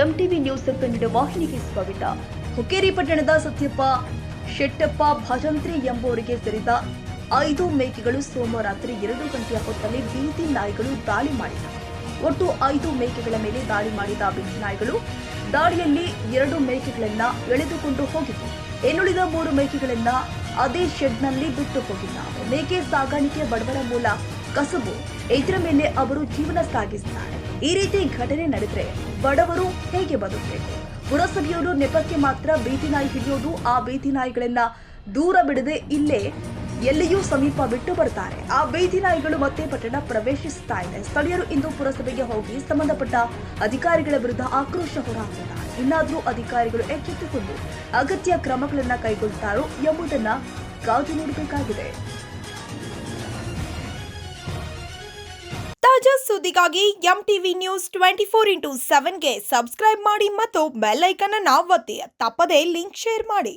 MTV news Kannada ವಾಹಿನಿಗೆ ಸ್ವಾಗತ. ಹುಕ್ಕೇರಿ ಪಟ್ಟಣದ ಸತ್ಯಪ್ಪ ಶೆಟ್ಟಪ್ಪ ಭಜಂತ್ರಿ ಎಂಬುವರಿಗೆ ಸೇರಿದ 5 ಮೇಕೆಗಳು ಸೋಮವಾರ ರಾತ್ರಿ 2 ಗಂಟೆಯ ಹೊತ್ತಲ್ಲಿ ಬೀದಿ ನಾಯಿಗಳು ದಾಳಿ ಮಾಡಿದವು. ಒಟ್ಟು 5 ಮೇಕೆಗಳ ಮೇಲೆ ದಾಳಿ ಮಾಡಿದ ಬೀದಿ ನಾಯಿಗಳು ದಾಳಿಯಲ್ಲಿ 2 ಮೇಕೆಗಳನ್ನ ಎಳೆದುಕೊಂಡು ಹೋಗಿತ್ತು. ಇನ್ನುಳಿದ 3 ಮೇಕೆಗಳನ್ನ ಅದೇ ಶೆಡ್ನಲ್ಲಿ ಬಿಟ್ಟು ಹೋಗಿದ್ದಾರೆ. ಮೇಕೆ ಸಾಗಾಣಿಕೆ ಬಡವರ ಮೂಲ ಕಸಬು. ಇದರ ಮೇಲೆ ಅವರು ಜೀವನ ಸಾಗಿಸುತ್ತಾರೆ. ಈ ರೀತಿ ಘಟನೆ ನಡೆದರೆ ಬಡವರು ಹೇಗೆ ಬದುಕಬೇಕು? ಪುರಸಭೆಯವರು ನೆಪಕ್ಕೆ ಮಾತ್ರ ಬೀದಿ ನಾಯಿ ಹಿಡಿಯೋದು, ಆ ಬೀದಿ ನಾಯಿಗಳನ್ನ ದೂರ ಬಿಡದೆ ಇಲ್ಲೇ ಎಲ್ಲಿಯೂ ಸಮೀಪ ಬಿಟ್ಟು ಬರ್ತಾರೆ. ಆ ಬೀದಿ ನಾಯಿಗಳು ಮತ್ತೆ ಪಟ್ಟಣ ಪ್ರವೇಶಿಸುತ್ತಾ ಇದೆ. ಸ್ಥಳೀಯರು ಇಂದು ಪುರಸಭೆಗೆ ಹೋಗಿ ಸಂಬಂಧಪಟ್ಟ ಅಧಿಕಾರಿಗಳ ವಿರುದ್ಧ ಆಕ್ರೋಶ ಹೊರಹಾಕಿದ್ದಾರೆ. ಇನ್ನಾದರೂ ಅಧಿಕಾರಿಗಳು ಎಚ್ಚೆತ್ತುಕೊಂಡು ಅಗತ್ಯ ಕ್ರಮಗಳನ್ನ ಕೈಗೊಳ್ಳುತ್ತಾರೋ ಎಂಬುದನ್ನ ಕಾದು ನೋಡಬೇಕಾಗಿದೆ. ತಾಜಾ ಸುದ್ದಿಗಾಗಿ ಎಂಟಿವಿ ನ್ಯೂಸ್ 24/7ಗೆ ಸಬ್ಸ್ಕ್ರೈಬ್ ಮಾಡಿ ಮತ್ತು ಬೆಲ್ ಐಕಾನ್ ಅನ್ನು ಒತ್ತಿ. ತಪ್ಪದೇ ಲಿಂಕ್ ಶೇರ್ ಮಾಡಿ.